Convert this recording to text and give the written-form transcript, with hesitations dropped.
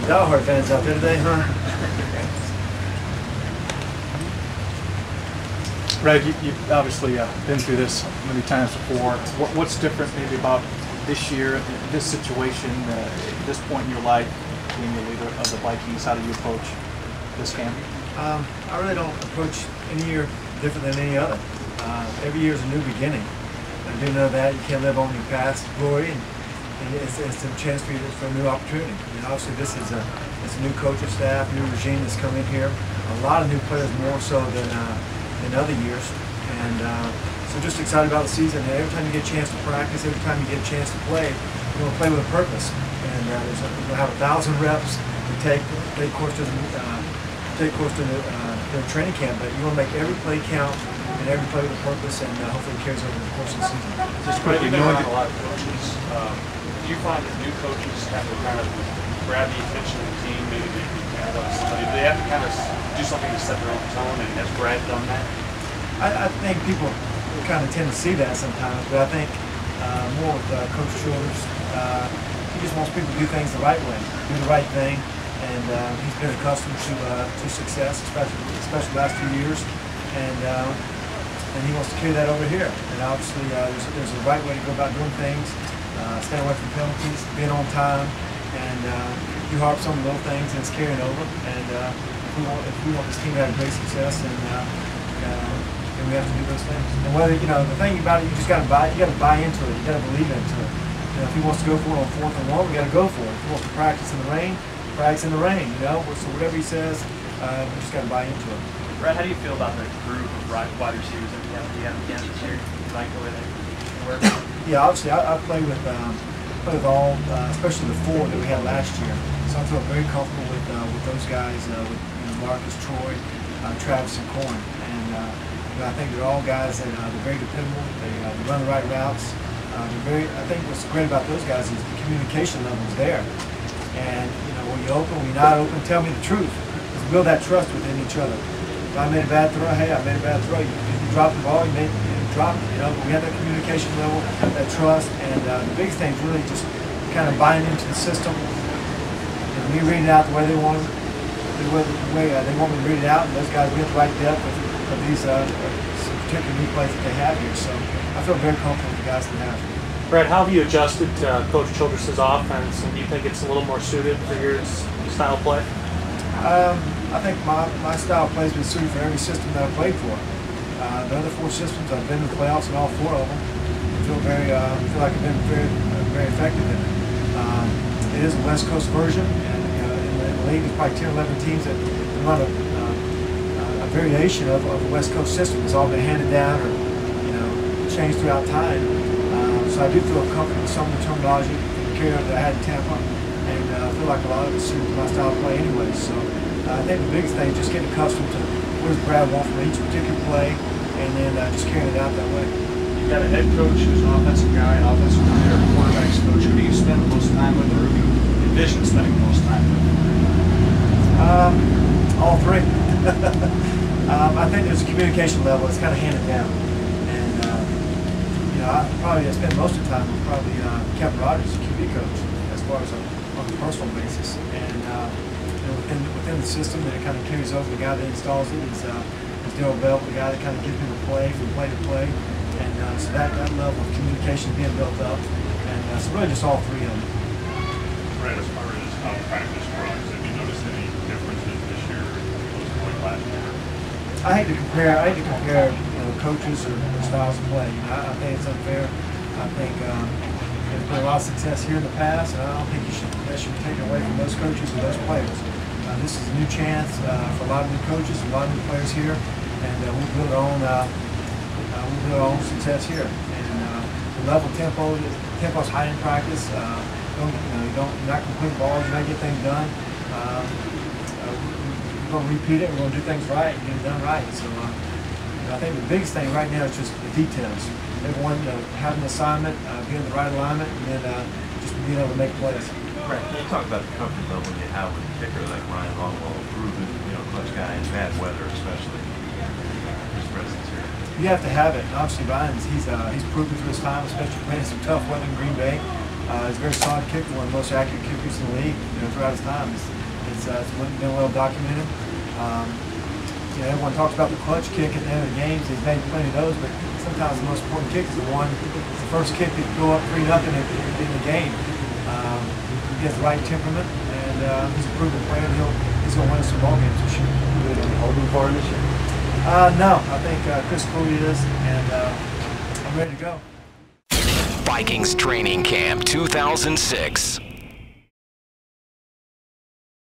diehard fans out there today, huh? Red, you've obviously been through this many times before. What's different maybe about this year, this situation, at this point in your life, being the leader of the Vikings? How do you approach this game? I really don't approach any year different than any other. Every year is a new beginning. I do know that you can't live on your past glory, and it's a chance for you for a new opportunity. And obviously, this is it's a new coaching staff, new regime that's come in here. A lot of new players, more so than other years, and so just excited about the season. And every time you get a chance to practice, every time you get a chance to play, you're going to play with a purpose. And we'll have 1,000 reps to take course to the training camp, but you want to make every play count and every play with a purpose, and hopefully it carries over the course of the season. Just quickly, knowing a lot of coaches, do you find that new coaches have to kind of grab the attention of the team? Maybe they have somebody. Do they have to kind of do something to set their own tone? And has Brad done that? I think people kind of tend to see that sometimes, but I think more with Coach Childers, he just wants people to do things the right way, do the right thing, and he's been accustomed to success, especially the last few years, and he wants to carry that over here. And obviously, there's a right way to go about doing things, staying away from penalties, being on time, and you harp some of the little things, and it's carrying over. And if we want this team to have great success, and we have to do those things. And whether the thing about it, you got to buy into it. You got to believe into it. If he wants to go for it on 4th and 1, we got to go for it. If he wants to practice in the rain, practice in the rain. So whatever he says, we just got to buy into it. Brad, how do you feel about the group of wide receivers that we have again this year? Like the way they work? Yeah, obviously I play with all, especially the 4 that we had last year. So I feel very comfortable with those guys, with Marcus, Troy, Travis, and Corin. And I think they're all guys that they're very dependable. They run the right routes. I think what's great about those guys is the communication level is there. And when you're open, when you're not open, tell me the truth. Let's build that trust within each other. If I made a bad throw, hey, I made a bad throw. You dropped the ball, you dropped it. But we have that communication level, that trust, and the biggest thing is really just kind of buying into the system. Me reading it out the way they want it, the way they want me to read it out, and those guys get the right depth of these particular new plays that they have here. So I feel very comfortable with the guys that have. Brad, how have you adjusted to Coach Childress' offense, and do you think it's a little more suited for your style of play? I think my style of play has been suited for every system that I've played for. The other 4 systems, I've been in the playoffs in all 4 of them. I feel like I've been very effective in it. It is a West Coast version, and in the league, there's probably 10 or 11 teams that run a variation of a West Coast system. It's all been handed down or changed throughout time. So I do feel comfortable with some of the terminology and carry over that I had in Tampa, and I feel like a lot of it suits my style of play anyway. So I think the biggest thing is just getting accustomed to what does Brad want from each particular play, and then just carrying it out that way. You've got a head coach who's an offensive guy, an offensive coordinator, a quarterback's coach. Who do you spend the most time with, or who do you envision spending the most time with? All 3. I think there's a communication level. It's kind of handed down. I spend most of the time with probably Kevin Rogers, the QB coach, as far as on a personal basis. And within the system, that it kind of carries over. The guy that installs it is Dale Bell, the guy that kind of gives me the play from play to play. And so that level of communication being built up. And so really just all 3 of them. Brad, as far as how practice runs, have you noticed any differences this year opposed to last year? I hate to compare coaches or styles of play. I think it's unfair. I think there's been a lot of success here in the past, and I don't think that should be taken away from those coaches or those players. This is a new chance for a lot of new coaches, a lot of new players here, and we'll build our own success here. And the level of tempo's high in practice. You're not complete balls. You're not get things done. We're going to repeat it. We're going to do things right and get it done right. So I think the biggest thing right now is just the details. Everyone having an assignment, being in the right alignment, and then just being able to make plays. Right. Can you talk about the comfort level you have with a kicker like Ryan Longwell, proven, clutch guy in bad weather, especially his presence here? You have to have it. And obviously, Ryan's he's proven through his time, especially playing some tough weather in Green Bay. He's a very solid kicker, one of the most accurate kickers in the league. Throughout his time, it's been well documented. Everyone talks about the clutch kick at the end of the games. He's made plenty of those, but sometimes the most important kick is the first kick that go up 3-0 in the game. He has the right temperament, and he's a proven player. He's going to win us some ball games this year. Holding for him this year? No, I think Chris Cooley is, and I'm ready to go. Vikings Training Camp 2006.